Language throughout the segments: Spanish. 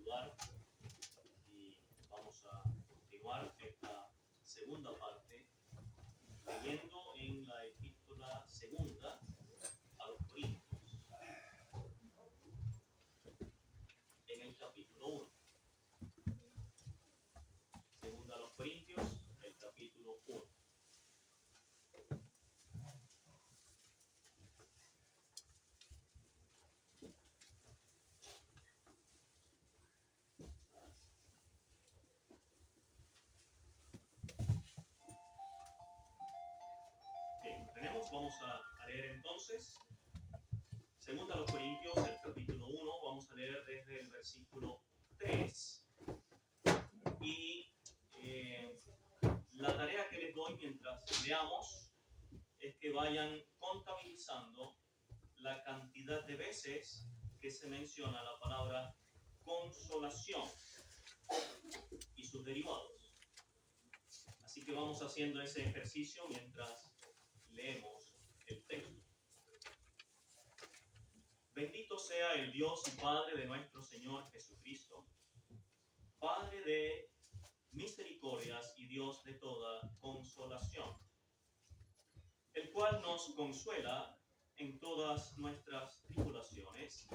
saludar y vamos a continuar esta segunda parte leyendo en la epístola segunda a los Corintios, en el capítulo 1. Segunda a los Corintios, el capítulo 1. Vamos a leer entonces, segunda a los Corintios, el capítulo 1, vamos a leer desde el versículo 3. Y la tarea que les doy mientras leamos es que vayan contabilizando la cantidad de veces que se menciona la palabra consolación y sus derivados. Así que vamos haciendo ese ejercicio mientras leemos el texto. Bendito sea el Dios y Padre de nuestro Señor Jesucristo, Padre de misericordias y Dios de toda consolación, el cual nos consuela en todas nuestras tribulaciones,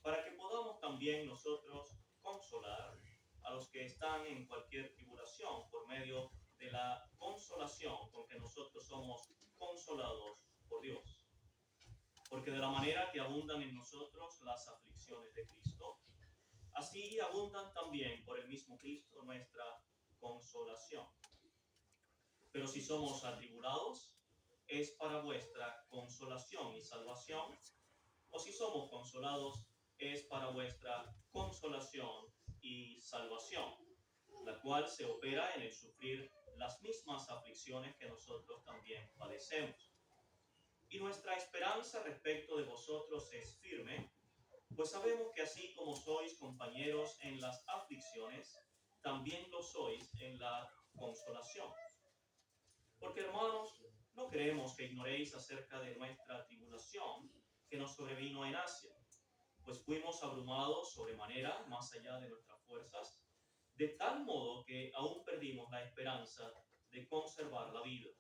para que podamos también nosotros consolar a los que están en cualquier tribulación por medio de la consolación con que nosotros somos consolados por Dios. Porque de la manera que abundan en nosotros las aflicciones de Cristo, así abundan también por el mismo Cristo nuestra consolación. Pero si somos atribulados, es para vuestra consolación y salvación, o si somos consolados, es para vuestra consolación y salvación, la cual se opera en el sufrir las mismas aflicciones que nosotros también padecemos. Y nuestra esperanza respecto de vosotros es firme, pues sabemos que así como sois compañeros en las aflicciones, también lo sois en la consolación. Porque, hermanos, no queremos que ignoréis acerca de nuestra tribulación que nos sobrevino en Asia, pues fuimos abrumados sobremanera, más allá de nuestras fuerzas, de tal modo que aún perdimos la esperanza de conservar la vida.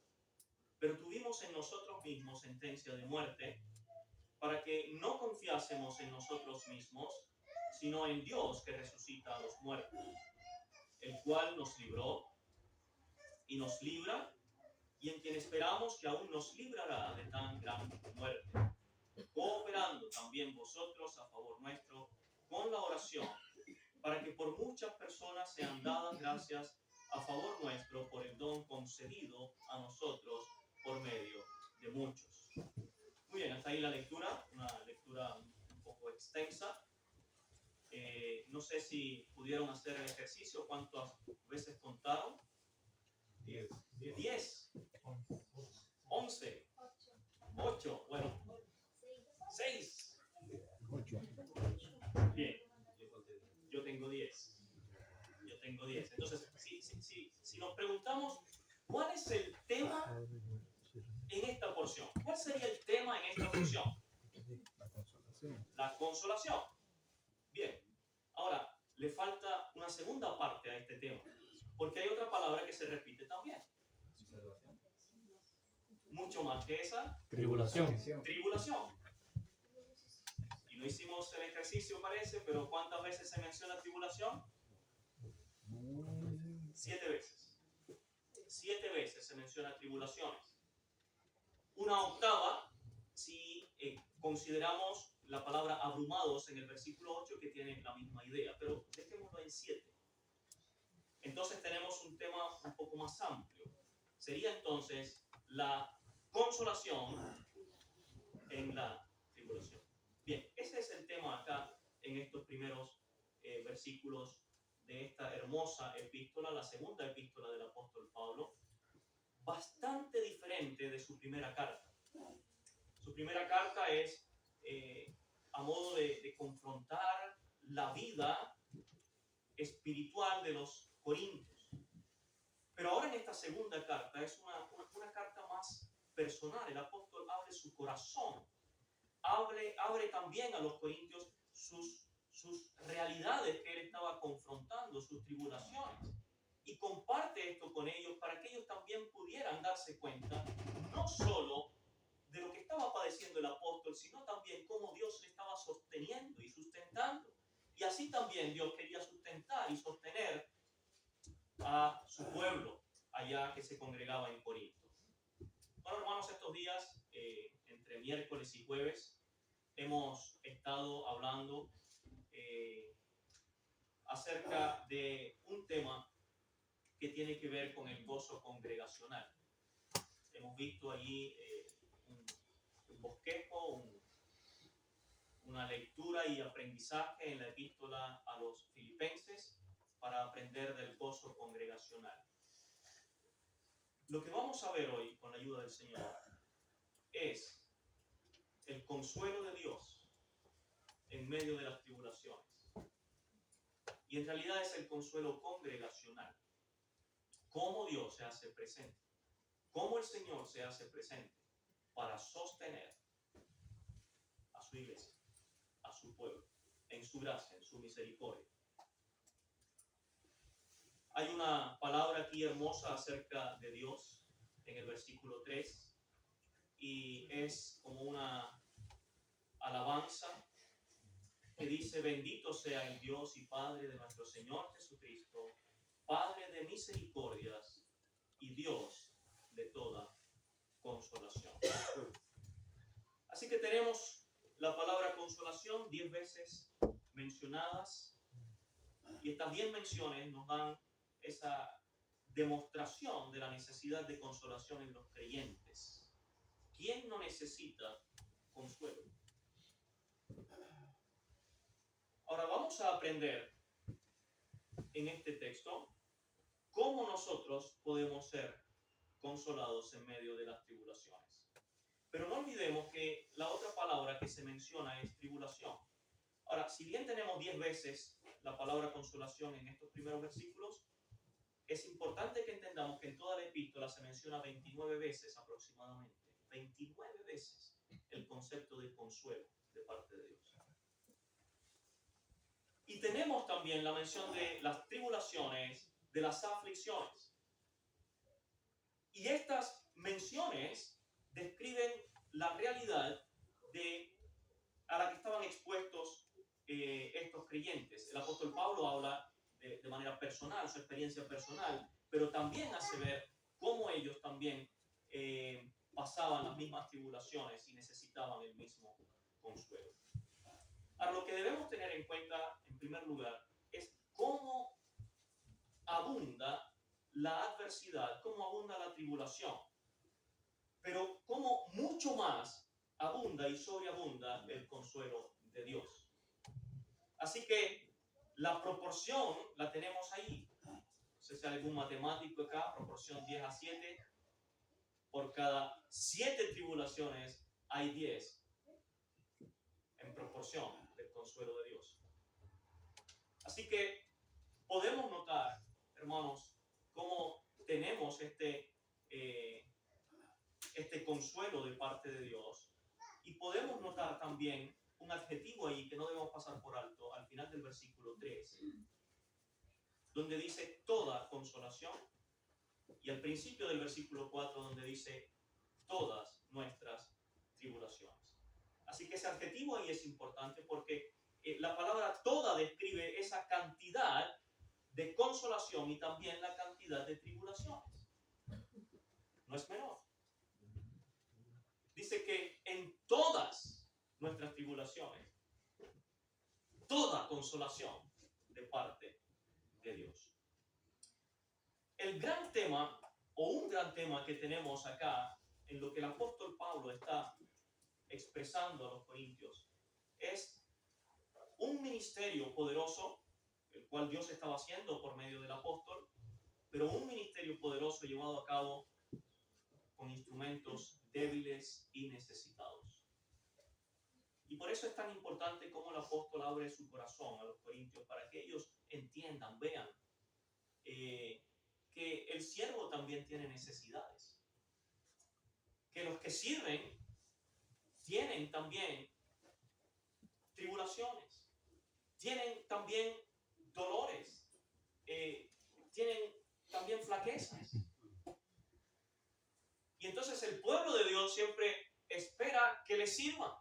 Pero tuvimos en nosotros mismos sentencia de muerte, para que no confiásemos en nosotros mismos, sino en Dios que resucita a los muertos, el cual nos libró y nos libra, y en quien esperamos que aún nos librará de tan gran muerte, cooperando también vosotros a favor nuestro con la oración, para que por muchas personas sean dadas gracias a favor nuestro por el don concedido a nosotros por medio de muchos. Muy bien, hasta ahí la lectura, una lectura un poco extensa. No sé si pudieron hacer el ejercicio, ¿cuántas veces contaron? 10. 11. 8. Bueno, 6. 8. Bien, yo tengo 10. Entonces, si nos preguntamos, ¿cuál es el tema en esta porción? ¿Cuál sería el tema en esta porción? La consolación. La consolación. Bien, ahora le falta una segunda parte a este tema, porque hay otra palabra que se repite también. Mucho más que esa. Tribulación. Tribulación. Y no hicimos el ejercicio, parece, pero ¿cuántas veces se menciona tribulación? 7 veces. 7 veces se menciona tribulaciones. Una octava si consideramos la palabra abrumados en el versículo 8, que tiene la misma idea, pero dejémoslo en 7. Entonces tenemos un tema un poco más amplio. Sería entonces la consolación en la tribulación. Bien, ese es el tema acá en estos primeros versículos de esta hermosa epístola, la segunda epístola del apóstol Pablo, bastante diferente de su primera carta. Su primera carta es a modo de confrontar la vida espiritual de los corintios. Pero ahora en esta segunda carta es una carta más personal. El apóstol abre su corazón, abre también a los corintios sus realidades que él está esto con ellos para que ellos también pudieran darse cuenta no solo de lo que estaba padeciendo el apóstol, sino también cómo Dios le estaba sosteniendo y sustentando. Y así también Dios quería sustentar y sostener a su pueblo allá que se congregaba en Corinto. Bueno, hermanos, estos días, entre miércoles y jueves, hemos estado hablando acerca de un tema que tiene que ver con el gozo congregacional. Hemos visto allí un bosquejo, una lectura y aprendizaje en la epístola a los Filipenses para aprender del gozo congregacional. Lo que vamos a ver hoy, con la ayuda del Señor, es el consuelo de Dios en medio de las tribulaciones. Y en realidad es el consuelo congregacional. Cómo Dios se hace presente, cómo el Señor se hace presente para sostener a su iglesia, a su pueblo, en su gracia, en su misericordia. Hay una palabra aquí hermosa acerca de Dios en el versículo 3 y es como una alabanza que dice: bendito sea el Dios y Padre de nuestro Señor Jesucristo, Padre de misericordias y Dios de toda consolación. Así que tenemos la palabra consolación 10 veces mencionadas, y estas 10 menciones nos dan esa demostración de la necesidad de consolación en los creyentes. ¿Quién no necesita consuelo? Ahora vamos a aprender en este texto cómo nosotros podemos ser consolados en medio de las tribulaciones. Pero no olvidemos que la otra palabra que se menciona es tribulación. Ahora, si bien tenemos 10 veces la palabra consolación en estos primeros versículos, es importante que entendamos que en toda la epístola se menciona 29 veces aproximadamente, 29 veces el concepto de consuelo de parte de Dios. Y tenemos también la mención de las tribulaciones, de las aflicciones. Y estas menciones describen la realidad a la que estaban expuestos estos creyentes. El apóstol Pablo habla de manera personal, su experiencia personal, pero también hace ver cómo ellos también pasaban las mismas tribulaciones y necesitaban el mismo consuelo. Ahora, lo que debemos tener en cuenta, en primer lugar, es cómo abunda la adversidad, cómo abunda la tribulación, pero cómo mucho más abunda y sobreabunda el consuelo de Dios. Así que la proporción la tenemos ahí. No sé si hay algún matemático acá, proporción 10:7. Por cada 7 tribulaciones hay 10 en proporción del consuelo de Dios. Así que podemos notar, hermanos, cómo tenemos este consuelo de parte de Dios, y podemos notar también un adjetivo ahí que no debemos pasar por alto al final del versículo 3, donde dice toda consolación, y al principio del versículo 4, donde dice todas nuestras tribulaciones. Así que ese adjetivo ahí es importante porque la palabra toda describe esa cantidad de consolación y también la cantidad de tribulaciones. No es menor. Dice que en todas nuestras tribulaciones, toda consolación de parte de Dios. El gran tema, o un gran tema que tenemos acá, en lo que el apóstol Pablo está expresando a los corintios, es un ministerio poderoso, el cual Dios estaba haciendo por medio del apóstol, pero un ministerio poderoso llevado a cabo con instrumentos débiles y necesitados. Y por eso es tan importante cómo el apóstol abre su corazón a los corintios, para que ellos entiendan, vean que el siervo también tiene necesidades, que los que sirven tienen también tribulaciones, tienen también dolores, tienen también también flaquezas. Y entonces el pueblo de Dios siempre espera que le sirvan.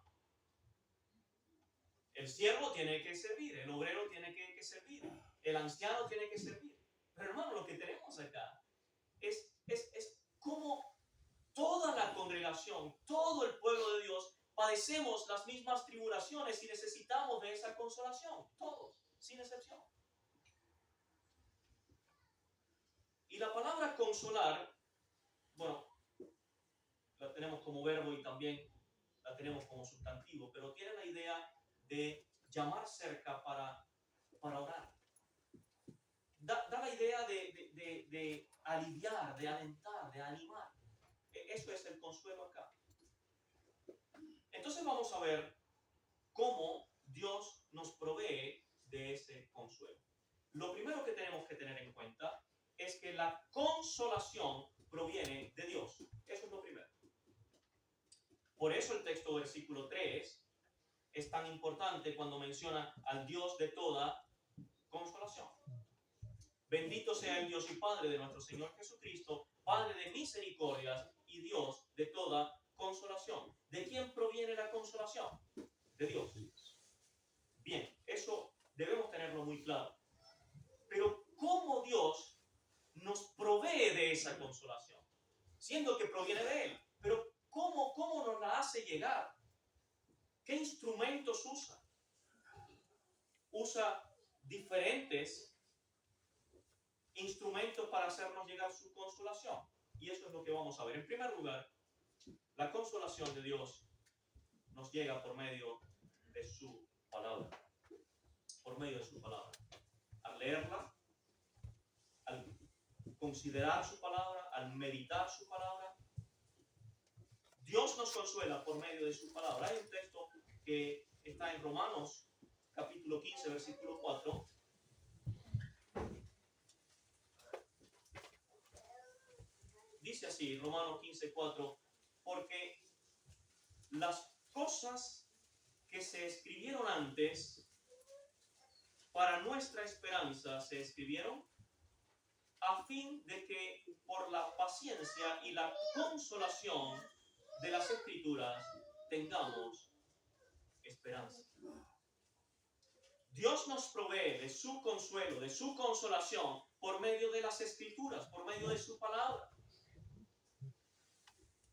El siervo tiene que servir, el obrero tiene que servir, el anciano tiene que servir. Pero hermano, lo que tenemos acá es como toda la congregación, todo el pueblo de Dios, padecemos las mismas tribulaciones y necesitamos de esa consolación. Todos, sin excepción. Y la palabra consolar, bueno, la tenemos como verbo y también la tenemos como sustantivo, pero tiene la idea de llamar cerca para orar. Da la idea de aliviar, de alentar, de animar. Eso es el consuelo acá. Entonces vamos a ver cómo Dios nos provee de ese consuelo. Lo primero que tenemos que tener en cuenta es que la consolación proviene de Dios. Eso es lo primero. Por eso el texto versículo 3 es tan importante cuando menciona al Dios de toda consolación. Bendito sea el Dios y Padre de nuestro Señor Jesucristo, Padre de misericordias y Dios de toda consolación. ¿De quién proviene la consolación? De Dios. Bien, eso debemos tenerlo muy claro. Pero ¿cómo Dios nos provee de esa consolación? Siendo que proviene de Él. Pero ¿cómo nos la hace llegar? ¿Qué instrumentos usa? Usa diferentes instrumentos para hacernos llegar su consolación. Y eso es lo que vamos a ver. En primer lugar, la consolación de Dios nos llega por medio de su palabra. Por medio de su palabra. Al leerla, al considerar su palabra, al meditar su palabra, Dios nos consuela por medio de su palabra. Hay un texto que está en Romanos, capítulo 15, versículo 4. Dice así, Romanos 15, 4, porque las cosas que se escribieron antes para nuestra esperanza se escribieron a fin de que por la paciencia y la consolación de las Escrituras tengamos esperanza. Dios nos provee de su consuelo, de su consolación por medio de las Escrituras, por medio de su palabra.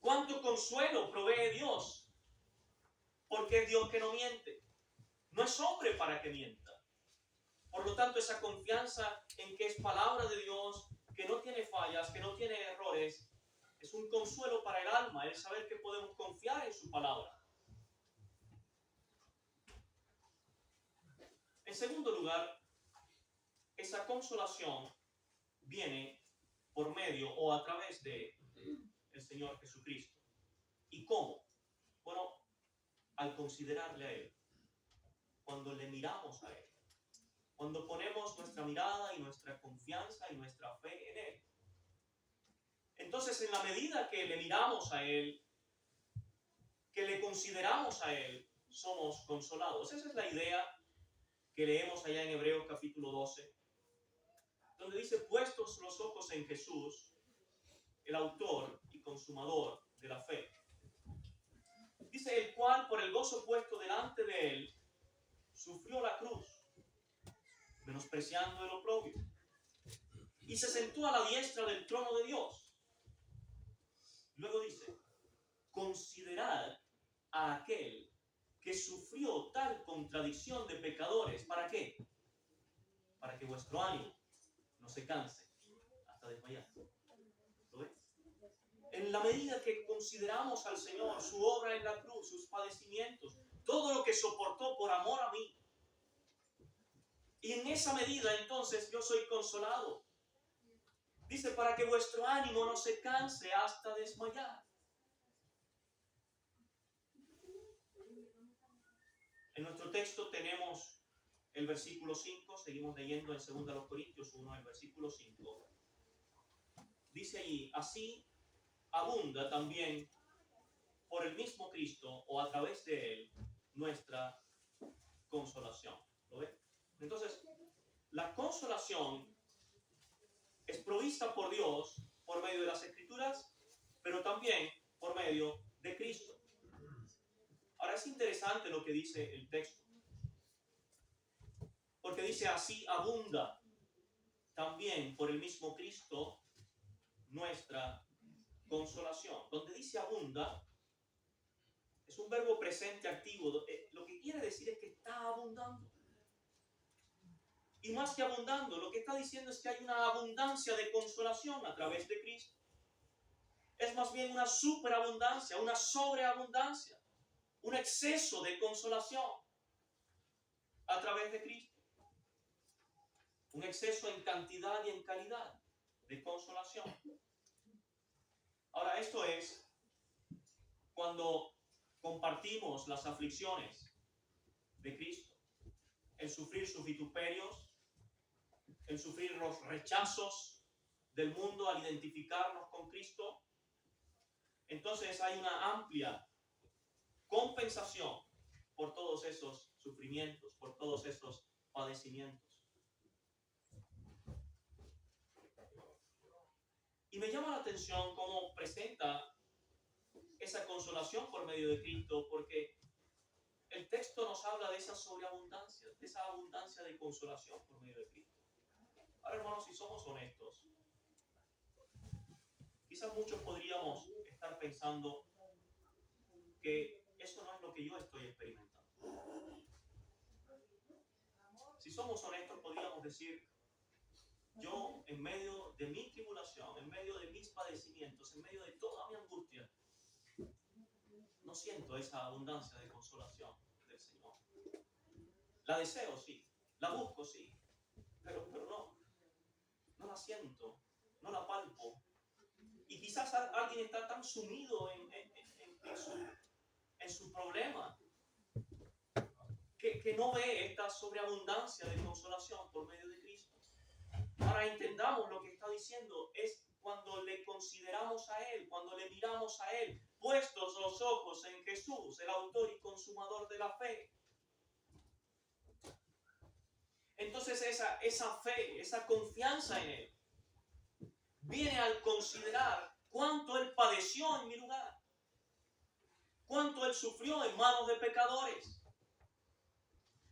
¿Cuánto consuelo provee Dios? Porque es Dios que no miente. No es hombre para que mienta. Por lo tanto, esa confianza en que es palabra de Dios, que no tiene fallas, que no tiene errores, es un consuelo para el alma, el saber que podemos confiar en su palabra. En segundo lugar, esa consolación viene por medio o a través de el Señor Jesucristo. ¿Y cómo? Bueno, al considerarle a Él, cuando le miramos a Él, cuando ponemos nuestra mirada y nuestra confianza y nuestra fe en Él. Entonces, en la medida que le miramos a Él, que le consideramos a Él, somos consolados. Esa es la idea que leemos allá en Hebreos capítulo 12, donde dice, puestos los ojos en Jesús, el autor y consumador de la fe. Dice, el cual por el gozo puesto delante de Él, sufrió la cruz, menospreciando el oprobio, y se sentó a la diestra del trono de Dios. Luego dice, considerad a aquel que sufrió tal contradicción de pecadores. ¿Para qué? Para que vuestro ánimo no se canse hasta desmayar. ¿Lo ves? En la medida que consideramos al Señor, su obra en la cruz, sus padecimientos, todo lo que soportó por amor a mí, y en esa medida entonces yo soy consolado. Dice, para que vuestro ánimo no se canse hasta desmayar. En nuestro texto tenemos el versículo 5, seguimos leyendo en 2 Corintios 1, el versículo 5. Dice allí, así abunda también por el mismo Cristo o a través de Él nuestra consolación. ¿Lo ven? Entonces, la consolación es provista por Dios por medio de las Escrituras, pero también por medio de Cristo. Ahora es interesante lo que dice el texto, porque dice así abunda también por el mismo Cristo nuestra consolación. Donde dice abunda, es un verbo presente activo. Lo que quiere decir es que está abundando. Y más que abundando, lo que está diciendo es que hay una abundancia de consolación a través de Cristo. Es más bien una superabundancia, una sobreabundancia, un exceso de consolación a través de Cristo. Un exceso en cantidad y en calidad de consolación. Ahora, esto es cuando compartimos las aflicciones de Cristo, el sufrir sus vituperios, el sufrir los rechazos del mundo al identificarnos con Cristo. Entonces hay una amplia compensación por todos esos sufrimientos, por todos esos padecimientos. Y me llama la atención cómo presenta esa consolación por medio de Cristo, porque el texto nos habla de esa sobreabundancia, de esa abundancia de consolación por medio de Cristo. Ahora, hermanos, si somos honestos, quizás muchos podríamos estar pensando que eso no es lo que yo estoy experimentando. Si somos honestos, podríamos decir, yo en medio de mi tribulación, en medio de mis padecimientos, en medio de toda mi angustia, no siento esa abundancia de consolación del Señor. La deseo, sí. La busco, sí. Pero no la siento, no la palpo. Y quizás alguien está tan sumido en su problema que no ve esta sobreabundancia de consolación por medio de Cristo. Ahora entendamos lo que está diciendo. Es cuando le consideramos a Él, cuando le miramos a Él, puestos los ojos en Jesús, el autor y consumador de la fe. Entonces esa fe, esa confianza en Él, viene al considerar cuánto Él padeció en mi lugar, cuánto Él sufrió en manos de pecadores,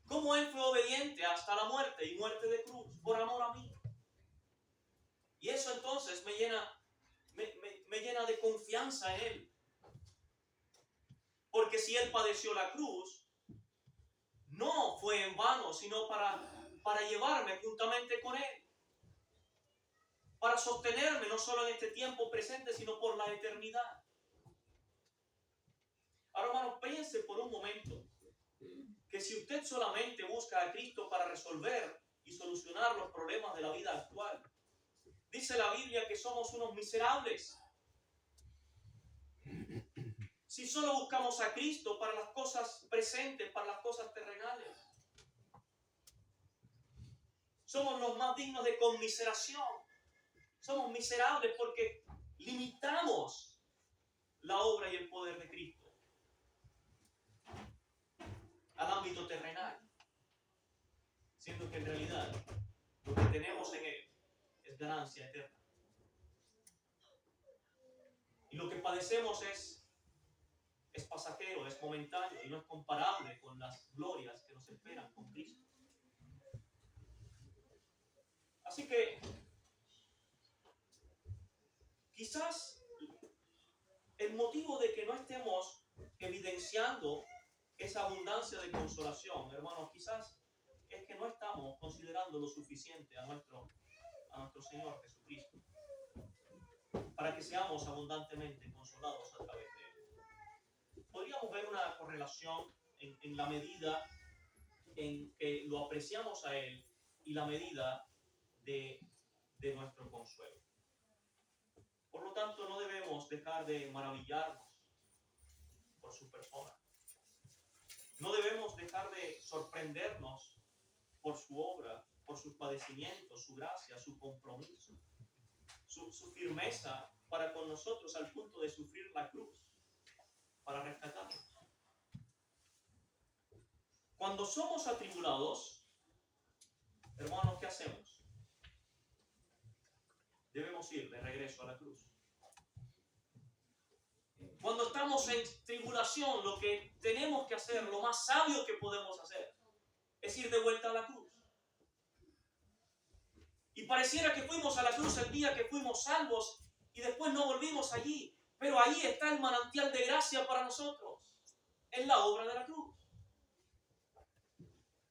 cómo Él fue obediente hasta la muerte y muerte de cruz por amor a mí. Y eso entonces me llena de confianza en Él. Porque si Él padeció la cruz, no fue en vano, sino para llevarme juntamente con Él. Para sostenerme no solo en este tiempo presente, sino por la eternidad. Ahora, hermano, piense por un momento que si usted solamente busca a Cristo para resolver y solucionar los problemas de la vida actual, dice la Biblia que somos unos miserables. Si solo buscamos a Cristo para las cosas presentes, para las cosas terrenales, somos los más dignos de conmiseración. Somos miserables porque limitamos la obra y el poder de Cristo al ámbito terrenal, siendo que en realidad lo que tenemos en Él es ganancia eterna. Y lo que padecemos es pasajero, es momentáneo y no es comparable con las glorias que nos esperan con Cristo. Así que quizás el motivo de que no estemos evidenciando esa abundancia de consolación, hermanos, quizás es que no estamos considerando lo suficiente a nuestro Señor Jesucristo para que seamos abundantemente consolados a través de Él. Podríamos ver una correlación en la medida en que lo apreciamos a Él y la medida de nuestro consuelo. Por lo tanto, no debemos dejar de maravillarnos por su persona. No debemos dejar de sorprendernos por su obra, por sus padecimientos, su gracia, su compromiso, su firmeza para con nosotros al punto de sufrir la cruz para rescatarnos. Cuando somos atribulados, hermanos, ¿qué hacemos? debemos ir de regreso a la cruz. Cuando estamos en tribulación, lo que tenemos que hacer, lo más sabio que podemos hacer, es ir de vuelta a la cruz. Y pareciera que fuimos a la cruz el día que fuimos salvos y después no volvimos allí. Pero ahí está el manantial de gracia para nosotros. Es la obra de la cruz.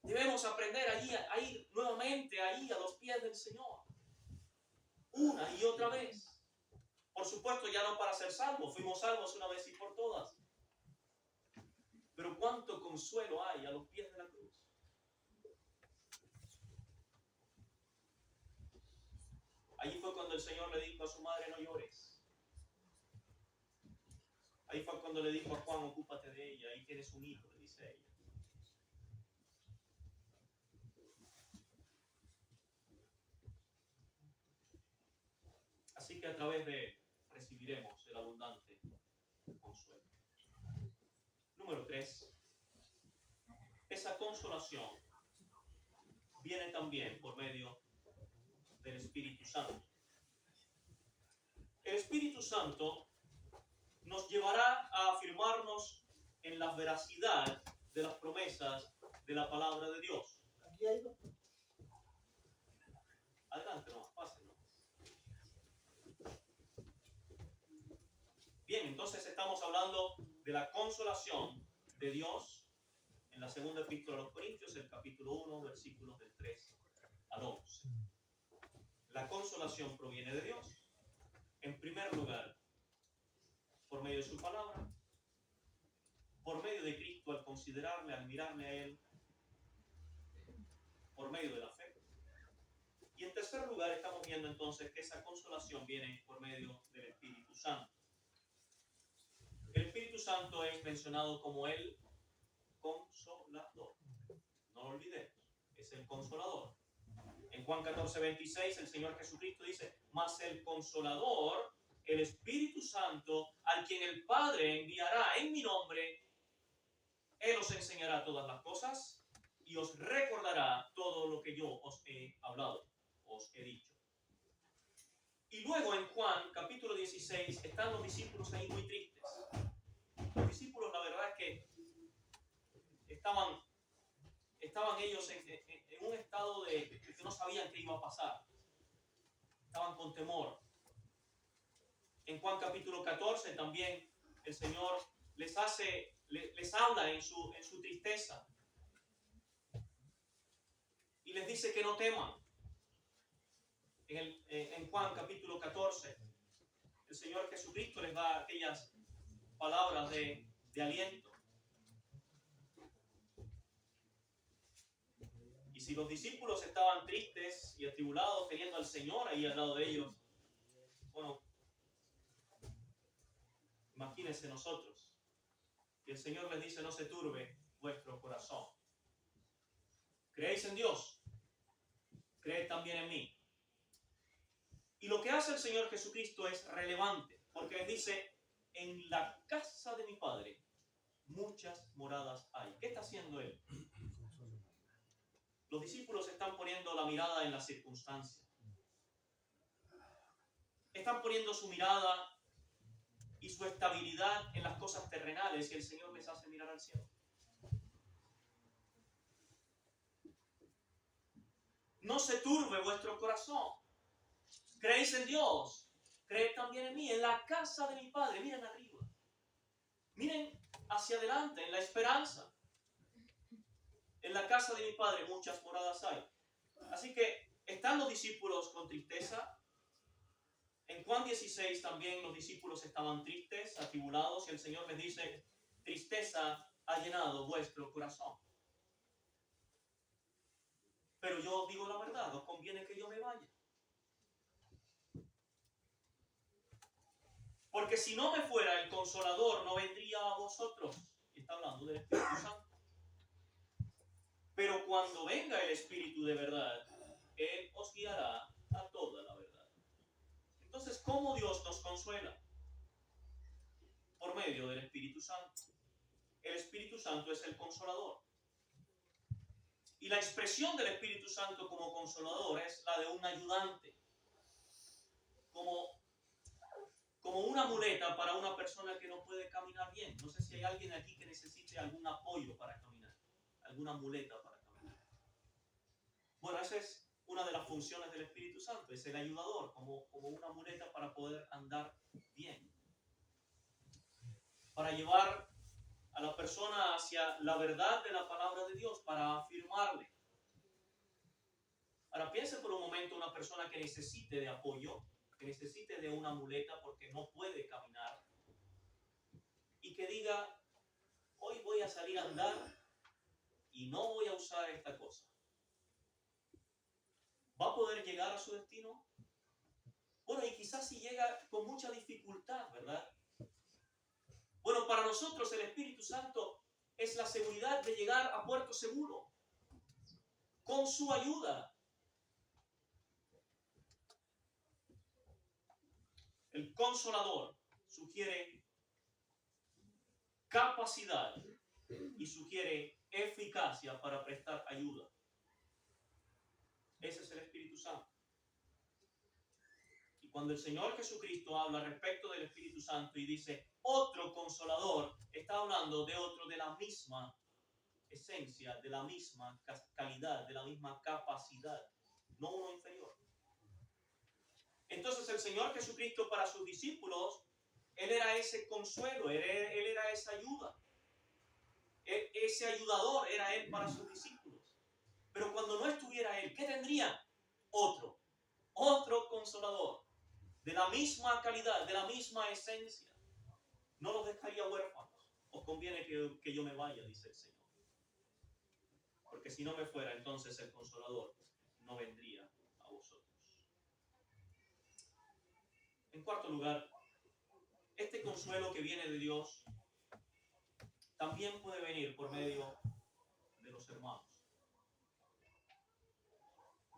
Debemos aprender allí, a ir nuevamente ahí a los pies del Señor. Una y otra vez. Por supuesto, ya no para ser salvos. Fuimos salvos una vez y por todas. Pero cuánto consuelo hay a los pies de la cruz. Allí fue cuando el Señor le dijo a su madre, no llores. Ahí fue cuando le dijo a Juan, ocúpate de ella. Ahí tienes un hijo, le dice ella. Así que a través de él recibiremos el abundante consuelo. Número 3. Esa consolación viene también por medio del Espíritu Santo. El Espíritu Santo nos llevará a afirmarnos en la veracidad de las promesas de la palabra de Dios. Adelante, no, pásenlo. Bien, entonces estamos hablando de la consolación de Dios en la segunda epístola a los Corintios, el capítulo 1, versículos del 3 al 11. La consolación proviene de Dios. En primer lugar, por medio de su palabra, por medio de Cristo al considerarle, al mirarle a Él, por medio de la fe. Y en tercer lugar, estamos viendo entonces que esa consolación viene por medio del Espíritu Santo. El Espíritu Santo es mencionado como el consolador. No lo olvidemos, es el consolador. En Juan 14:26 el Señor Jesucristo dice, mas el consolador, el Espíritu Santo, al quien el Padre enviará en mi nombre, Él os enseñará todas las cosas y os recordará todo lo que yo os he hablado, os he dicho. Y luego en Juan capítulo 16 están los discípulos ahí muy tristes. Los discípulos, la verdad es que estaban ellos en un estado de que no sabían qué iba a pasar. Estaban con temor. En Juan capítulo 14 también el Señor les habla en su tristeza. Y les dice que no teman. En Juan capítulo 14 el Señor Jesucristo les da aquellas palabras de aliento. Y si los discípulos estaban tristes y atribulados teniendo al Señor ahí al lado de ellos, bueno, imagínense nosotros. Y el Señor les dice, no se turbe vuestro corazón. ¿Creéis en Dios? Creed también en mí. Y lo que hace el Señor Jesucristo es relevante, porque les dice, en la casa de mi Padre muchas moradas hay. ¿Qué está haciendo Él? Los discípulos están poniendo la mirada en la circunstancia. Están poniendo su mirada y su estabilidad en las cosas terrenales y el Señor les hace mirar al cielo. No se turbe vuestro corazón. ¿Creéis en Dios? Creed también en mí. En la casa de mi Padre, miren arriba. Miren hacia adelante, en la esperanza. En la casa de mi Padre muchas moradas hay. Así que están los discípulos con tristeza. En Juan 16 también los discípulos estaban tristes, atribulados, y el Señor les dice, tristeza ha llenado vuestro corazón. Pero yo os digo la verdad, os conviene que yo me vaya. Porque si no me fuera el Consolador, no vendría a vosotros. Y está hablando del Espíritu Santo. Pero cuando venga el Espíritu de verdad, Él os guiará a toda la verdad. Entonces, ¿cómo Dios nos consuela? Por medio del Espíritu Santo. El Espíritu Santo es el Consolador. Y la expresión del Espíritu Santo como Consolador es la de un ayudante. como una muleta para una persona que no puede caminar bien. No sé si hay alguien aquí que necesite algún apoyo para caminar, alguna muleta para caminar. Bueno, esa es una de las funciones del Espíritu Santo, es el ayudador, como una muleta para poder andar bien, para llevar a la persona hacia la verdad de la palabra de Dios, para afirmarle. Ahora piense por un momento una persona que necesite de apoyo, que necesite de una muleta porque no puede caminar y que diga, hoy voy a salir a andar y no voy a usar esta cosa. ¿Va a poder llegar a su destino? Bueno, y quizás si llega con mucha dificultad, ¿verdad? Bueno, para nosotros el Espíritu Santo es la seguridad de llegar a puerto seguro, con su ayuda. El Consolador sugiere capacidad y sugiere eficacia para prestar ayuda. Ese es el Espíritu Santo. Y cuando el Señor Jesucristo habla respecto del Espíritu Santo y dice otro Consolador, está hablando de otro de la misma esencia, de la misma calidad, de la misma capacidad, no uno inferior. Entonces el Señor Jesucristo para sus discípulos, Él era ese consuelo, Él era esa ayuda. Ese ayudador era Él para sus discípulos. Pero cuando no estuviera Él, ¿qué tendrían? Otro consolador, de la misma calidad, de la misma esencia. No los dejaría huérfanos. Os conviene que yo me vaya, dice el Señor. Porque si no me fuera, entonces el consolador no vendría a vosotros. En cuarto lugar, este consuelo que viene de Dios también puede venir por medio de los hermanos.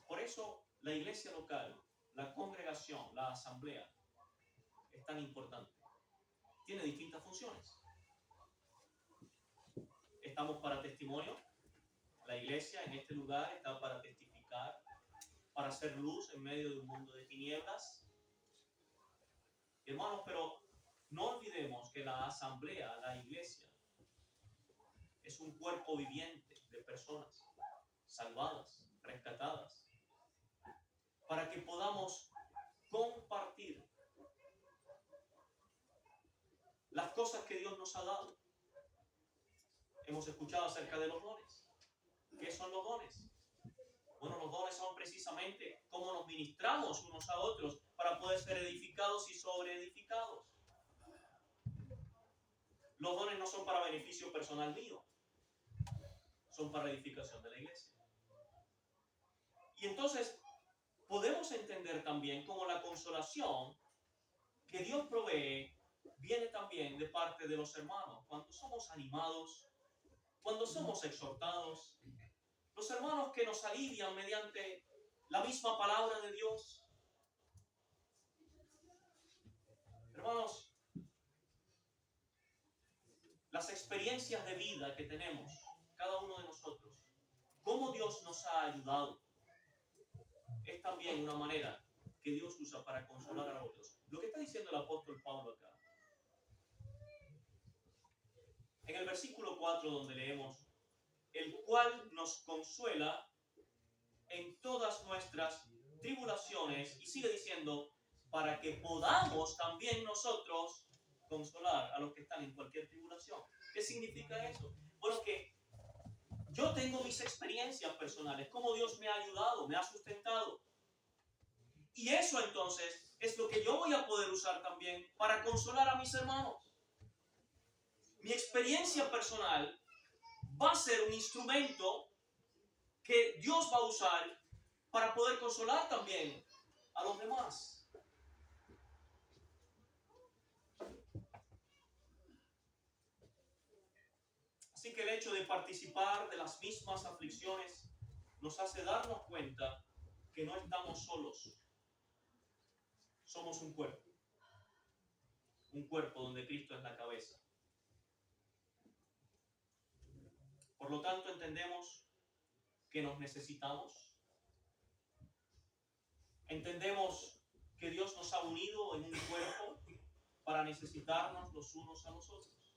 Por eso la iglesia local, la congregación, la asamblea es tan importante. Tiene distintas funciones. Estamos para testimonio. La iglesia en este lugar está para testificar, para hacer luz en medio de un mundo de tinieblas. Hermanos, pero no olvidemos que la asamblea, la iglesia, es un cuerpo viviente de personas salvadas, rescatadas, para que podamos compartir las cosas que Dios nos ha dado. Hemos escuchado acerca de los dones. ¿Qué son los dones? Bueno, los dones son precisamente cómo nos ministramos unos a otros para poder ser edificados y sobreedificados. Los dones no son para beneficio personal mío, son para edificación de la iglesia. Y entonces podemos entender también cómo la consolación que Dios provee viene también de parte de los hermanos. Cuando somos animados, cuando somos exhortados, los hermanos que nos alivian mediante la misma palabra de Dios. Hermanos, las experiencias de vida que tenemos, cada uno de nosotros, cómo Dios nos ha ayudado, es también una manera que Dios usa para consolar a otros. Lo que está diciendo el apóstol Pablo acá. En el versículo 4 donde leemos, el cual nos consuela en todas nuestras tribulaciones, y sigue diciendo, para que podamos también nosotros consolar a los que están en cualquier tribulación. ¿Qué significa eso? Bueno, que yo tengo mis experiencias personales, cómo Dios me ha ayudado, me ha sustentado. Y eso entonces es lo que yo voy a poder usar también para consolar a mis hermanos. Mi experiencia personal va a ser un instrumento que Dios va a usar para poder consolar también a los demás. Así que el hecho de participar de las mismas aflicciones nos hace darnos cuenta que no estamos solos. Somos un cuerpo donde Cristo es la cabeza. Por lo tanto, entendemos que nos necesitamos. Entendemos que Dios nos ha unido en un cuerpo para necesitarnos los unos a los otros.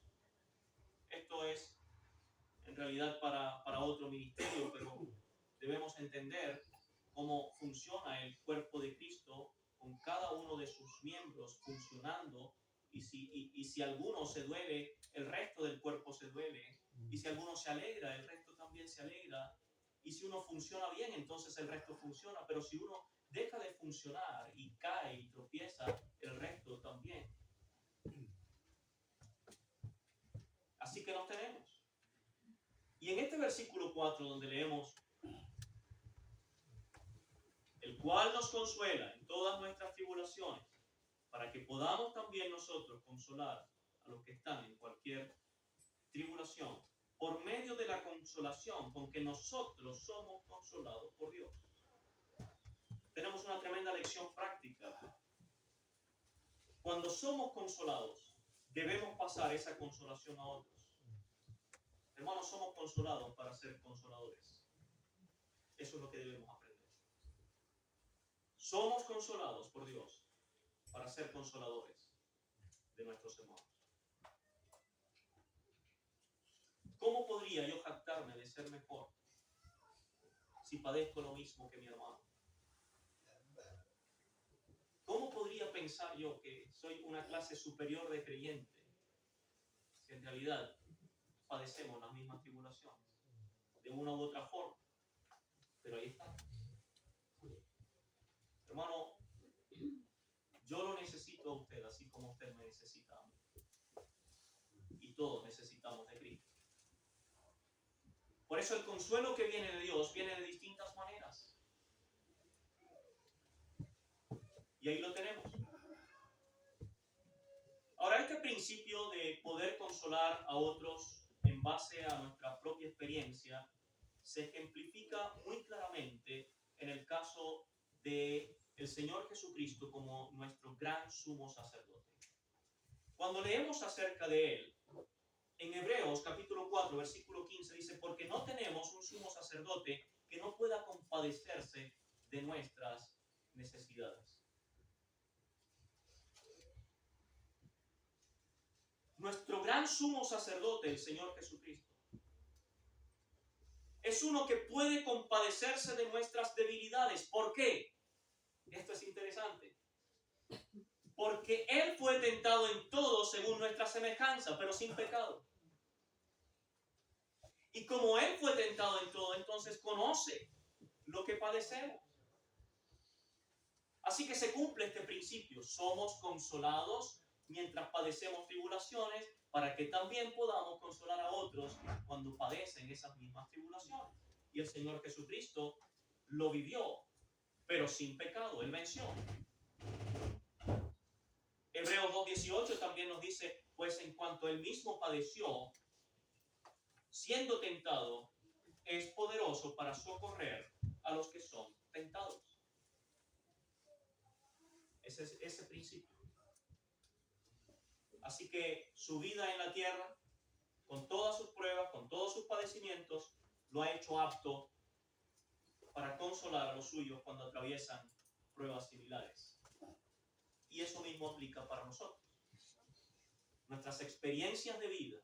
Esto es en realidad para otro ministerio, pero debemos entender cómo funciona el cuerpo de Cristo con cada uno de sus miembros funcionando, y si alguno se duele, el resto del cuerpo se duele, y si alguno se alegra, el resto también se alegra, y si uno funciona bien, entonces el resto funciona, pero si uno deja de funcionar y cae y tropieza, el resto también. Así que nos tenemos. Y en este versículo 4, donde leemos: el cual nos consuela en todas nuestras tribulaciones, para que podamos también nosotros consolar a los que están en cualquier tribulación, por medio de la consolación con que nosotros somos consolados por Dios. Tenemos una tremenda lección práctica. Cuando somos consolados, debemos pasar esa consolación a otros. Hermanos, somos consolados para ser consoladores. Eso es lo que debemos aprender. Somos consolados por Dios para ser consoladores de nuestros hermanos. ¿Cómo podría yo jactarme de ser mejor si padezco lo mismo que mi hermano? ¿Cómo podría pensar yo que soy una clase superior de creyente si en realidad padecemos las mismas tribulaciones de una u otra forma? Pero ahí está. Hermano, yo lo necesito a usted así como usted me necesita a mí. Y todos necesitamos de Cristo. Por eso el consuelo que viene de Dios viene de distintas maneras. Y ahí lo tenemos. Ahora, este principio de poder consolar a otros en base a nuestra propia experiencia se ejemplifica muy claramente en el caso de el Señor Jesucristo como nuestro gran sumo sacerdote. Cuando leemos acerca de Él, en Hebreos capítulo 4, versículo 15 dice: porque no tenemos un sumo sacerdote que no pueda compadecerse de nuestras necesidades. Nuestro gran sumo sacerdote, el Señor Jesucristo, es uno que puede compadecerse de nuestras debilidades. ¿Por qué? Esto es interesante. Porque Él fue tentado en todo según nuestra semejanza, pero sin pecado. Y como Él fue tentado en todo, entonces conoce lo que padecemos. Así que se cumple este principio. Somos consolados mientras padecemos tribulaciones, para que también podamos consolar a otros cuando padecen esas mismas tribulaciones. Y el Señor Jesucristo lo vivió, pero sin pecado. Él venció. Hebreos 2:18 también nos dice: pues en cuanto Él mismo padeció, siendo tentado, es poderoso para socorrer a los que son tentados. Ese es ese principio. Así que su vida en la tierra, con todas sus pruebas, con todos sus padecimientos, lo ha hecho apto para consolar a los suyos cuando atraviesan pruebas similares. Y eso mismo aplica para nosotros. Nuestras experiencias de vida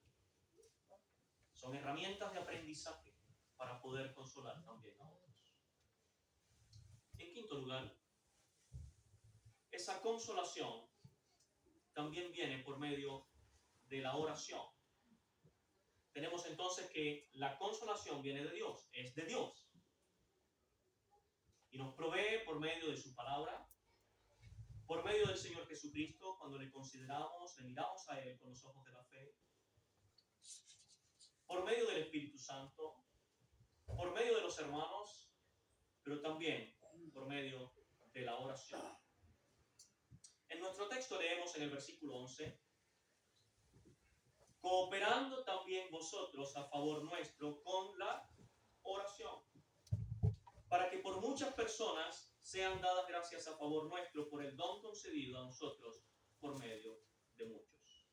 son herramientas de aprendizaje para poder consolar también a otros. En quinto lugar, esa consolación también viene por medio de la oración. Tenemos entonces que la consolación viene de Dios, es de Dios. Y nos provee por medio de su palabra, por medio del Señor Jesucristo, cuando le consideramos, le miramos a Él con los ojos de la fe, por medio del Espíritu Santo, por medio de los hermanos, pero también por medio de la oración. En nuestro texto leemos en el versículo 11: cooperando también vosotros a favor nuestro con la oración, para que por muchas personas sean dadas gracias a favor nuestro por el don concedido a nosotros por medio de muchos.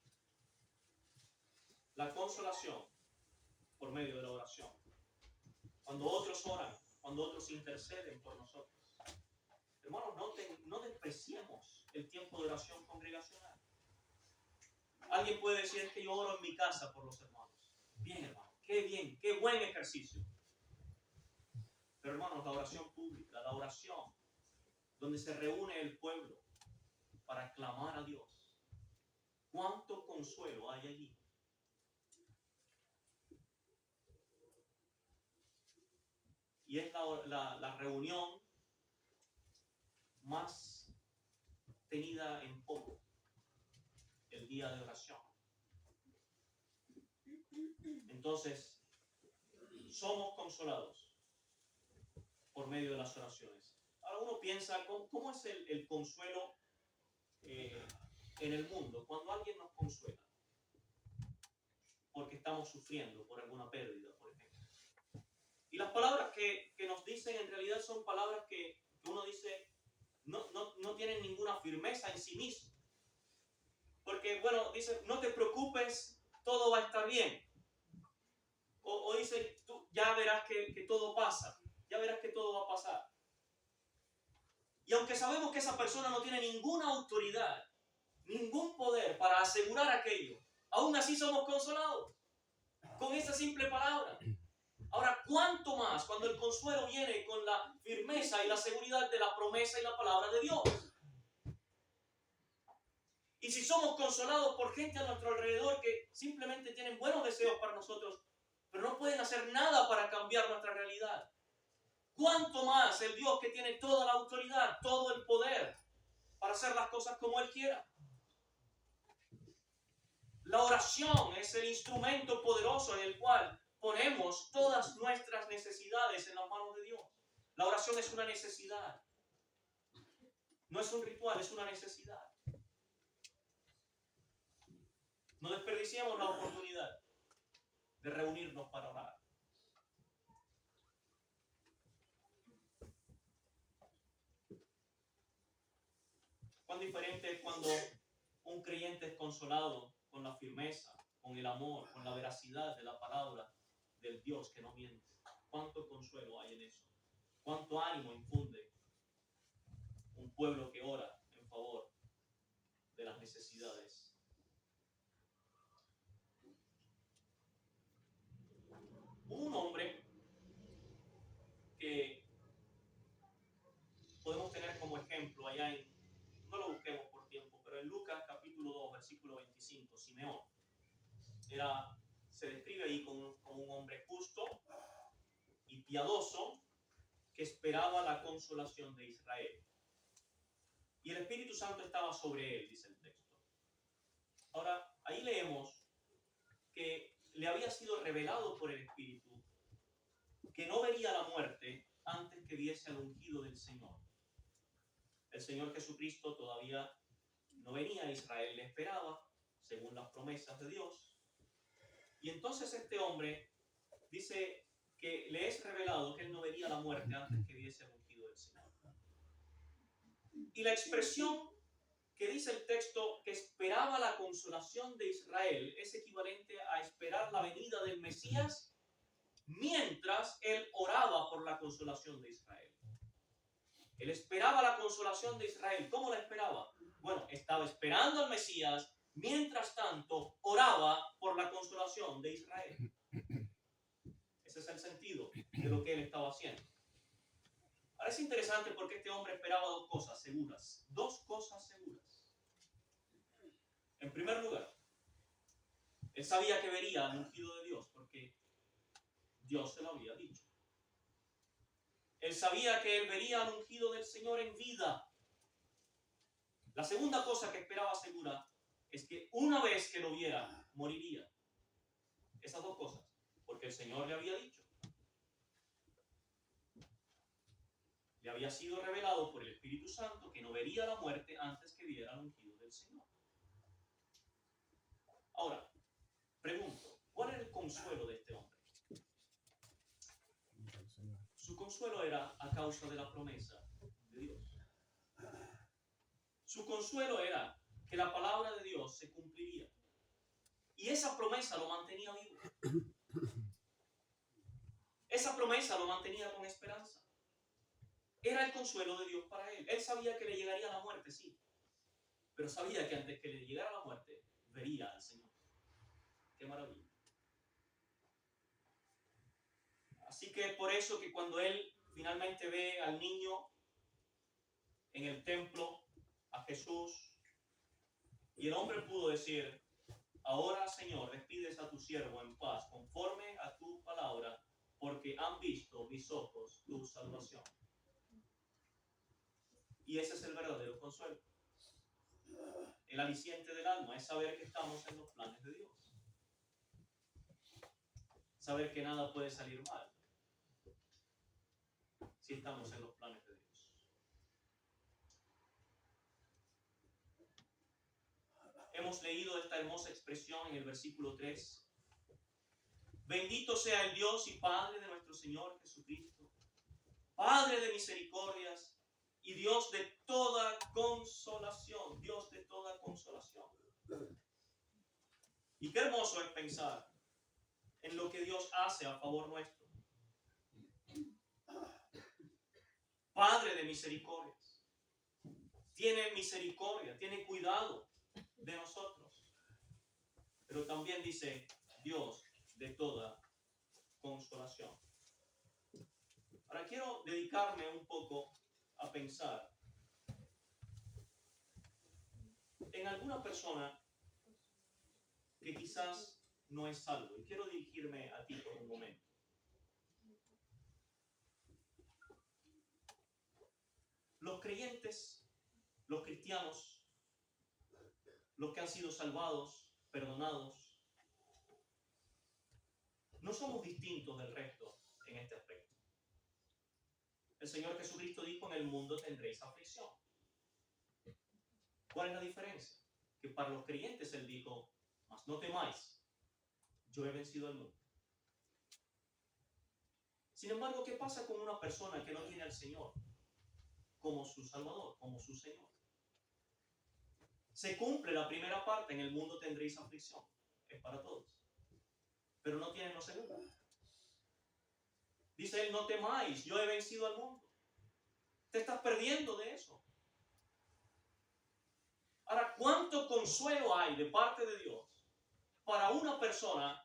La consolación por medio de la oración. Cuando otros oran, cuando otros interceden por nosotros. Hermanos, no despreciemos el tiempo de oración congregacional. Alguien puede decir que yo oro en mi casa por los hermanos. Bien, hermano, qué buen ejercicio. Pero hermanos, la oración pública, la oración donde se reúne el pueblo para clamar a Dios. ¿Cuánto consuelo hay allí? Y es la reunión más tenida en poco, el día de oración. Entonces, somos consolados por medio de las oraciones. Ahora uno piensa, ¿cómo es el consuelo en el mundo? Cuando alguien nos consuela, porque estamos sufriendo por alguna pérdida, por ejemplo. Y las palabras que nos dicen en realidad son palabras que uno dice no tienen ninguna firmeza en sí mismo. Porque, bueno, dice, no te preocupes, todo va a estar bien. O dice, tú ya verás que todo pasa, ya verás que todo va a pasar. Y aunque sabemos que esa persona no tiene ninguna autoridad, ningún poder para asegurar aquello, aún así somos consolados con esa simple palabra. Ahora, ¿cuánto más cuando el consuelo viene con la firmeza y la seguridad de la promesa y la palabra de Dios? Y si somos consolados por gente a nuestro alrededor que simplemente tienen buenos deseos para nosotros, pero no pueden hacer nada para cambiar nuestra realidad, ¿cuánto más el Dios que tiene toda la autoridad, todo el poder para hacer las cosas como Él quiera? La oración es el instrumento poderoso en el cual ponemos todas nuestras necesidades en las manos de Dios. La oración es una necesidad. No es un ritual, es una necesidad. No desperdiciemos la oportunidad de reunirnos para orar. Cuán diferente es cuando un creyente es consolado con la firmeza, con el amor, con la veracidad de la palabra del Dios que no miente. Cuánto consuelo hay en eso. Cuánto ánimo infunde un pueblo que ora en favor de las necesidades. Un hombre que podemos tener como ejemplo allá no lo busquemos por tiempo, pero en Lucas capítulo 2, versículo 25, Simeón, se describe ahí como un hombre justo y piadoso que esperaba la consolación de Israel. Y el Espíritu Santo estaba sobre él, dice el texto. Ahora, ahí leemos que le había sido revelado por el Espíritu que no vería la muerte antes que viese al ungido del Señor. El Señor Jesucristo todavía no venía a Israel, le esperaba, según las promesas de Dios. Y entonces este hombre dice que le es revelado que él no vería la muerte antes que viese al ungido del Señor. Y la expresión que dice el texto que esperaba la consolación de Israel es equivalente a esperar la venida del Mesías mientras él oraba por la consolación de Israel. Él esperaba la consolación de Israel. ¿Cómo la esperaba? Bueno, estaba esperando al Mesías, mientras tanto oraba por la consolación de Israel. Ese es el sentido de lo que él estaba haciendo. Ahora es interesante porque este hombre esperaba dos cosas seguras. Dos cosas seguras. En primer lugar, él sabía que vería al ungido de Dios porque Dios se lo había dicho. Él sabía que él vería al ungido del Señor en vida. La segunda cosa que esperaba segura es que una vez que lo viera, moriría. Esas dos cosas, porque el Señor le había dicho. Le había sido revelado por el Espíritu Santo que no vería la muerte antes que viera al ungido del Señor. Ahora, pregunto, ¿cuál era el consuelo de este hombre? Su consuelo era a causa de la promesa de Dios. Su consuelo era que la palabra de Dios se cumpliría. Y esa promesa lo mantenía vivo. Esa promesa lo mantenía con esperanza. era el consuelo de Dios para él. Él sabía que le llegaría la muerte, sí, pero sabía que antes que le llegara la muerte, vería al Señor. ¡Qué maravilla! Así que por eso que cuando él finalmente ve al niño en el templo, a Jesús, y el hombre pudo decir: ahora, Señor, despides a tu siervo en paz, conforme a tu palabra, porque han visto mis ojos tu salvación. Y ese es el verdadero consuelo. El aliciente del alma es saber que estamos en los planes de Dios. Saber que nada puede salir mal si estamos en los planes de Dios. Hemos leído esta hermosa expresión en el versículo 3. Bendito sea el Dios y Padre de nuestro Señor Jesucristo, Padre de misericordias y Dios de toda consolación. Dios de toda consolación. Y qué hermoso es pensar en lo que Dios hace a favor nuestro. Padre de misericordias. Tiene misericordia, tiene cuidado de nosotros. Pero también dice Dios de toda consolación. Ahora quiero dedicarme un poco a pensar en alguna persona que quizás no es salvo. Y quiero dirigirme a ti por un momento. Los creyentes, los cristianos, los que han sido salvados, perdonados, no somos distintos del resto en este aspecto. El Señor Jesucristo dijo: en el mundo tendréis aflicción. ¿Cuál es la diferencia? Que para los creyentes Él dijo: mas no temáis, yo he vencido al mundo. Sin embargo, ¿qué pasa con una persona que no tiene al Señor como su Salvador, como su Señor? Se cumple la primera parte: en el mundo tendréis aflicción. Es para todos. Pero no tienen lo segundo. Dice Él: no temáis, yo he vencido al mundo. Te estás perdiendo de eso. Ahora, ¿cuánto consuelo hay de parte de Dios para una persona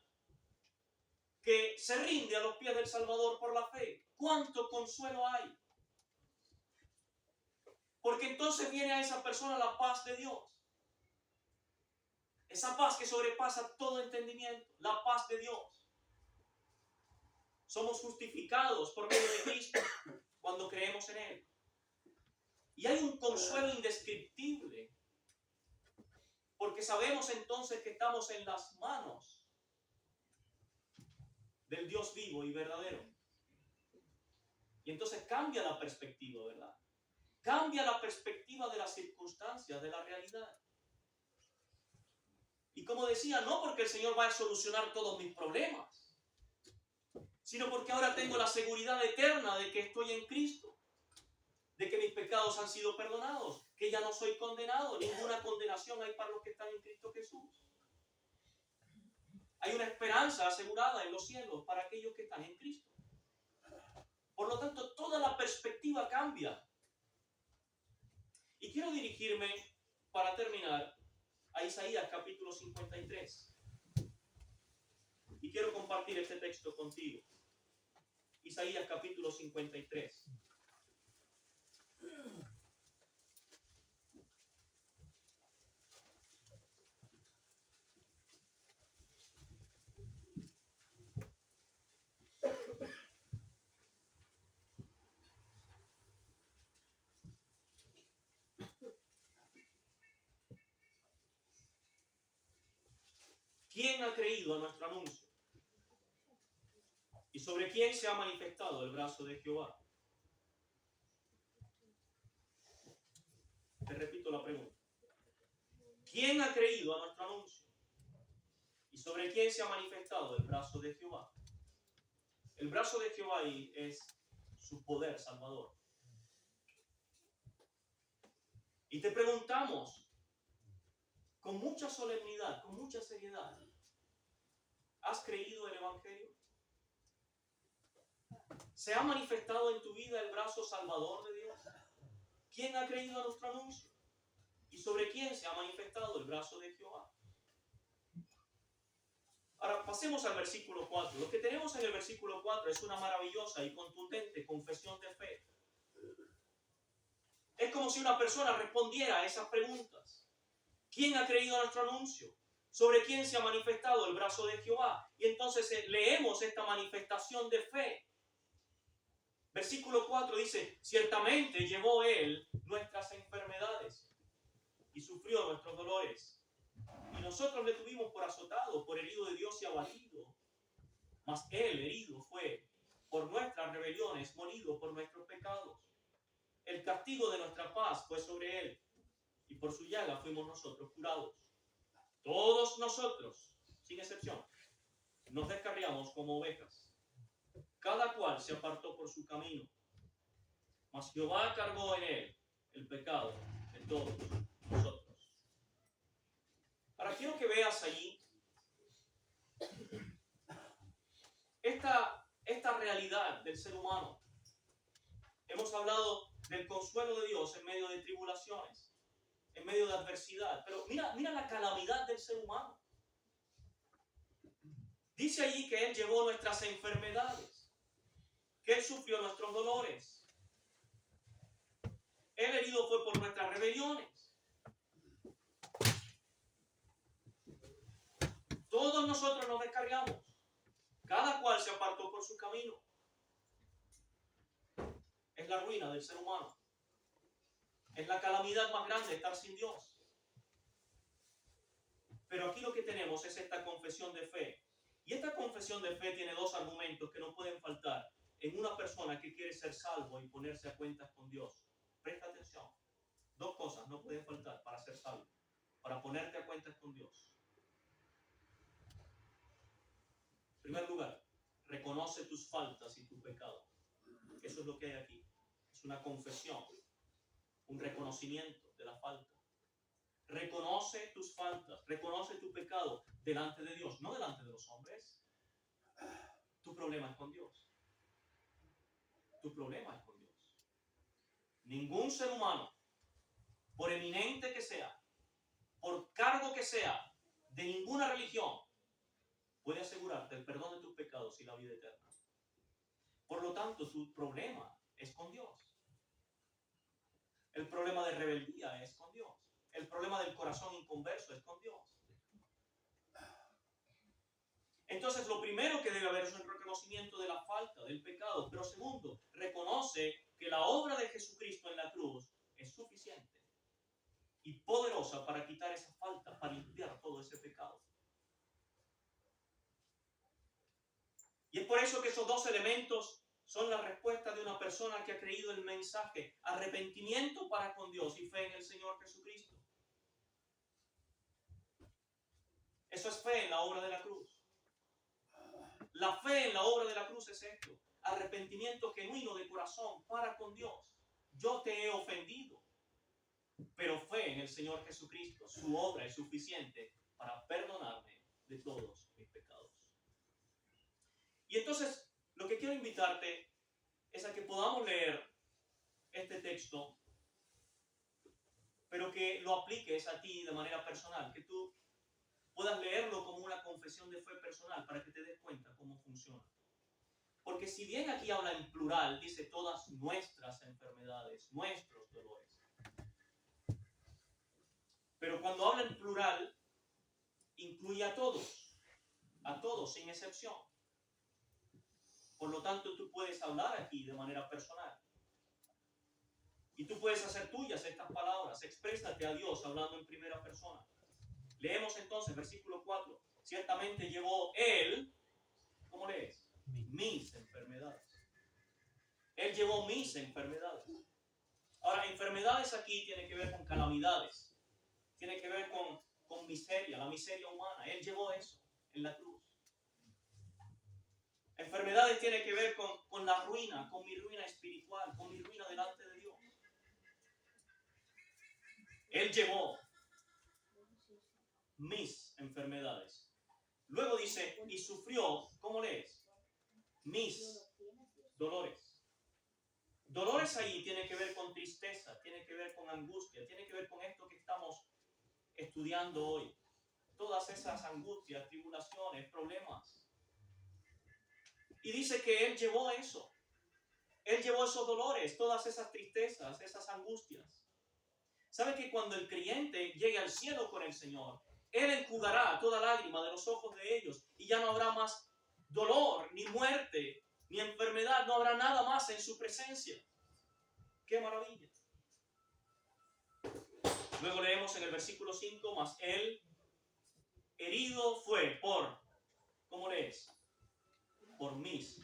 que se rinde a los pies del Salvador por la fe? ¿Cuánto consuelo hay? Porque entonces viene a esa persona la paz de Dios. Esa paz que sobrepasa todo entendimiento. La paz de Dios. Somos justificados por medio de Cristo cuando creemos en Él. Y hay un consuelo indescriptible. Porque sabemos entonces que estamos en las manos del Dios vivo y verdadero. Y entonces cambia la perspectiva, ¿verdad? Cambia la perspectiva de las circunstancias, de la realidad. Y como decía, no porque el Señor va a solucionar todos mis problemas, sino porque ahora tengo la seguridad eterna de que estoy en Cristo, de que mis pecados han sido perdonados, que ya no soy condenado, ninguna condenación hay para los que están en Cristo Jesús. Hay una esperanza asegurada en los cielos para aquellos que están en Cristo. Por lo tanto, toda la perspectiva cambia. Y quiero dirigirme, para terminar, a Isaías capítulo 53. Y quiero compartir este texto contigo. Isaías capítulo 53. ¿Quién ha creído a nuestro anuncio? ¿Y sobre quién se ha manifestado el brazo de Jehová? Te repito la pregunta. ¿Quién ha creído a nuestro anuncio? ¿Y sobre quién se ha manifestado el brazo de Jehová? El brazo de Jehová ahí es su poder salvador. Y te preguntamos con mucha solemnidad, con mucha seriedad: ¿has creído el Evangelio? ¿Se ha manifestado en tu vida el brazo salvador de Dios? ¿Quién ha creído a nuestro anuncio? ¿Y sobre quién se ha manifestado el brazo de Jehová? Ahora pasemos al versículo 4. Lo que tenemos en el versículo 4 es una maravillosa y contundente confesión de fe. Es como si una persona respondiera a esas preguntas. ¿Quién ha creído a nuestro anuncio? ¿Sobre quién se ha manifestado el brazo de Jehová? Y entonces leemos esta manifestación de fe. Versículo 4 dice, ciertamente llevó Él nuestras enfermedades y sufrió nuestros dolores. Y nosotros le tuvimos por azotado, por herido de Dios y abatido. Mas Él herido fue por nuestras rebeliones, molido por nuestros pecados. El castigo de nuestra paz fue sobre Él, y por su llaga fuimos nosotros curados. Todos nosotros, sin excepción, nos descarriamos como ovejas. Cada cual se apartó por su camino. Mas Jehová cargó en Él el pecado de todos nosotros. Ahora quiero que veas allí esta realidad del ser humano. Hemos hablado del consuelo de Dios en medio de tribulaciones, en medio de adversidad. Pero mira la calamidad del ser humano. Dice allí que Él llevó nuestras enfermedades, que Él sufrió nuestros dolores. Él herido fue por nuestras rebeliones. Todos nosotros nos descargamos. Cada cual se apartó por su camino. Es la ruina del ser humano. Es la calamidad más grande estar sin Dios. Pero aquí lo que tenemos es esta confesión de fe. Y esta confesión de fe tiene dos argumentos que no pueden faltar en una persona que quiere ser salvo y ponerse a cuentas con Dios. Presta atención. Dos cosas no pueden faltar para ser salvo, para ponerte a cuentas con Dios. En primer lugar, reconoce tus faltas y tu pecado. Eso es lo que hay aquí. Es una confesión, un reconocimiento de la falta. Reconoce tus faltas, reconoce tu pecado delante de Dios, no delante de los hombres. Tu problema es con Dios. Tu problema es con Dios. Ningún ser humano, por eminente que sea, por cargo que sea, de ninguna religión, puede asegurarte el perdón de tus pecados y la vida eterna. Por lo tanto, tu problema es con Dios. El problema de rebeldía es con Dios. El problema del corazón inconverso es con Dios. Entonces, lo primero que debe haber es un reconocimiento de la falta, del pecado. Pero segundo, reconoce que la obra de Jesucristo en la cruz es suficiente y poderosa para quitar esa falta, para limpiar todo ese pecado. Y es por eso que esos dos elementos son la respuesta de una persona que ha creído el mensaje: arrepentimiento para con Dios y fe en el Señor Jesucristo. Eso es fe en la obra de la cruz. La fe en la obra de la cruz es esto: arrepentimiento genuino de corazón para con Dios. Yo te he ofendido, pero fe en el Señor Jesucristo. Su obra es suficiente para perdonarme de todos mis pecados. Y entonces, lo que quiero invitarte es a que podamos leer este texto, pero que lo apliques a ti de manera personal, que tú puedas leerlo como una confesión de fe personal para que te des cuenta cómo funciona. Porque si bien aquí habla en plural, dice todas nuestras enfermedades, nuestros dolores. Pero cuando habla en plural, incluye a todos sin excepción. Por lo tanto, tú puedes hablar aquí de manera personal. Y tú puedes hacer tuyas estas palabras. Exprésate a Dios hablando en primera persona. Leemos entonces versículo 4. Ciertamente llevó Él, ¿cómo lees? Mis enfermedades. Él llevó mis enfermedades. Ahora, enfermedades aquí tiene que ver con calamidades. Tiene que ver con miseria, la miseria humana. Él llevó eso en la cruz. Enfermedades tiene que ver con la ruina, con mi ruina espiritual, con mi ruina delante de Dios. Él llevó mis enfermedades. Luego dice, y sufrió, ¿cómo lees? Mis dolores. Dolores ahí tiene que ver con tristeza, tiene que ver con angustia, tiene que ver con esto que estamos estudiando hoy. Todas esas angustias, tribulaciones, problemas. Y dice que Él llevó eso. Él llevó esos dolores, todas esas tristezas, esas angustias. ¿Sabe que cuando el creyente llegue al cielo con el Señor, Él enjugará toda lágrima de los ojos de ellos y ya no habrá más dolor, ni muerte, ni enfermedad, no habrá nada más en su presencia? ¡Qué maravilla! Luego leemos en el versículo 5, mas Él herido fue por, ¿cómo lees? Por mis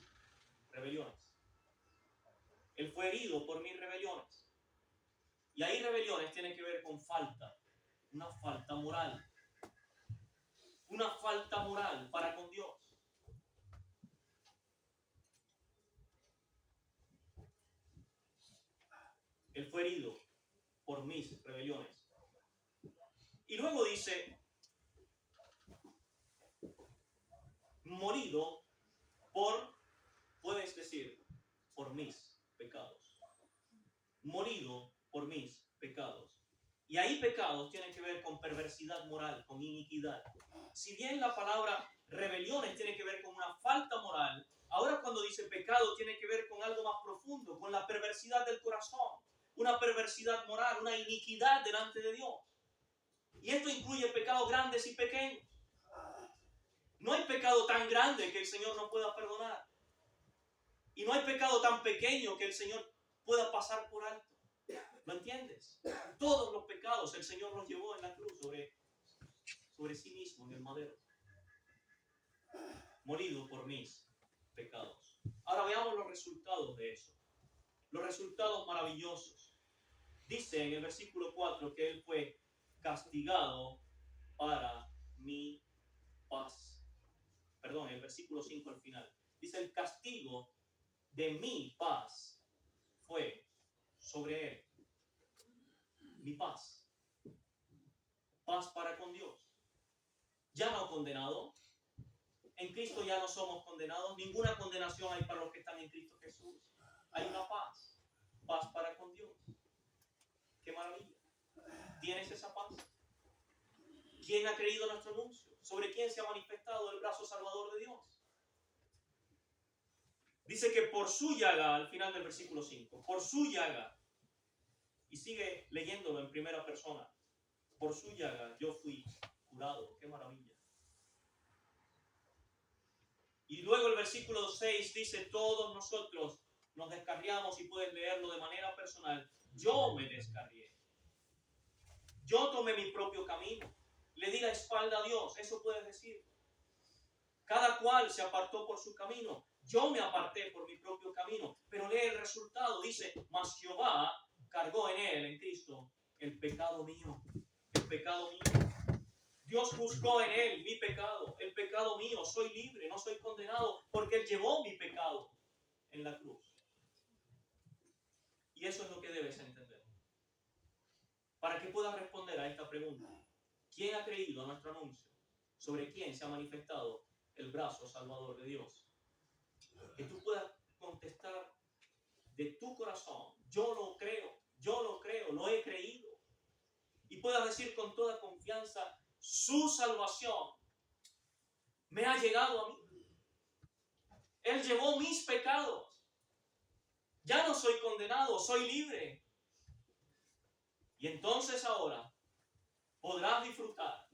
rebeliones. Él fue herido por mis rebeliones. Y ahí rebeliones tienen que ver con falta, una falta moral. Una falta moral para con Dios. Él fue herido por mis rebeliones. Y luego dice, morido por, puedes decir, por mis pecados. Morido por mis pecados. Y ahí pecados tienen que ver con perversidad moral, con iniquidad. Si bien la palabra rebeliones tiene que ver con una falta moral, ahora cuando dice pecado tiene que ver con algo más profundo, con la perversidad del corazón, una perversidad moral, una iniquidad delante de Dios. Y esto incluye pecados grandes y pequeños. No hay pecado tan grande que el Señor no pueda perdonar. Y no hay pecado tan pequeño que el Señor pueda pasar por alto. ¿Lo entiendes? Todos los pecados el Señor los llevó en la cruz sobre sí mismo en el madero. Morido por mis pecados. Ahora veamos los resultados de eso. Los resultados maravillosos. Dice en el versículo 4 que Él fue castigado para mi paz. Perdón, el versículo 5 al final. Dice, el castigo de mi paz fue sobre Él. Mi paz. Paz para con Dios. Ya no condenado. En Cristo ya no somos condenados. Ninguna condenación hay para los que están en Cristo Jesús. Hay una paz. Paz para con Dios. ¡Qué maravilla! ¿Tienes esa paz? ¿Quién ha creído nuestro anuncio? ¿Sobre quién se ha manifestado el brazo salvador de Dios? Dice que por su llaga, al final del versículo 5, por su llaga, y sigue leyéndolo en primera persona, por su llaga yo fui curado. ¡Qué maravilla! Y luego el versículo 6 dice, todos nosotros nos descarriamos, y puedes leerlo de manera personal. Yo me descarrié. Yo tomé mi propio camino. Le di la espalda a Dios. Eso puedes decir. Cada cual se apartó por su camino. Yo me aparté por mi propio camino. Pero lee el resultado. Dice, mas Jehová cargó en él, en Cristo, el pecado mío. El pecado mío. Dios juzgó en él mi pecado, el pecado mío. Soy libre, no soy condenado, porque Él llevó mi pecado en la cruz. Y eso es lo que debes entender. Para que puedas responder a esta pregunta. ¿Quién ha creído a nuestro anuncio? ¿Sobre quién se ha manifestado el brazo salvador de Dios? Que tú puedas contestar de tu corazón, yo lo creo, lo he creído. Y puedas decir con toda confianza, su salvación me ha llegado a mí. Él llevó mis pecados. Ya no soy condenado, soy libre. Y entonces ahora podrás disfrutar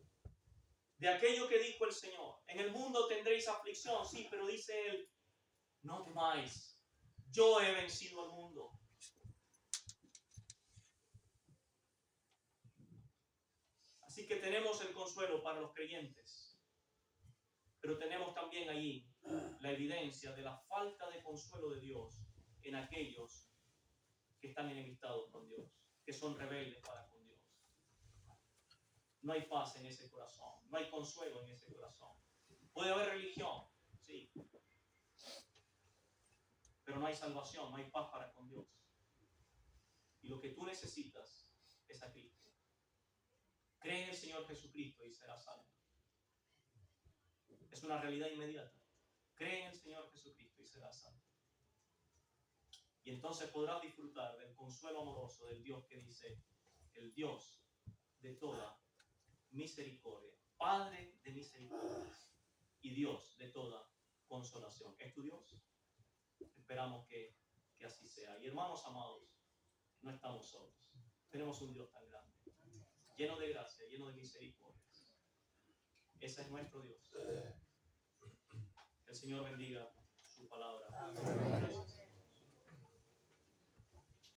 de aquello que dijo el Señor. En el mundo tendréis aflicción, sí, pero dice Él, no temáis, yo he vencido al mundo. Así que tenemos el consuelo para los creyentes, pero tenemos también allí la evidencia de la falta de consuelo de Dios en aquellos que están enemistados con Dios, que son rebeldes para con Dios. No hay paz en ese corazón, no hay consuelo en ese corazón. Puede haber religión, sí, pero no hay salvación, no hay paz para con Dios. Y lo que tú necesitas es a Cristo. Cree en el Señor Jesucristo y serás salvo. Es una realidad inmediata. Cree en el Señor Jesucristo y serás salvo. Y entonces podrás disfrutar del consuelo amoroso del Dios que dice, el Dios de toda misericordia, Padre de misericordias y Dios de toda consolación. ¿Es tu Dios? Esperamos que así sea. Y hermanos amados, no estamos solos. Tenemos un Dios tan grande, lleno de gracia, lleno de misericordias. Ese es nuestro Dios. Que el Señor bendiga su palabra.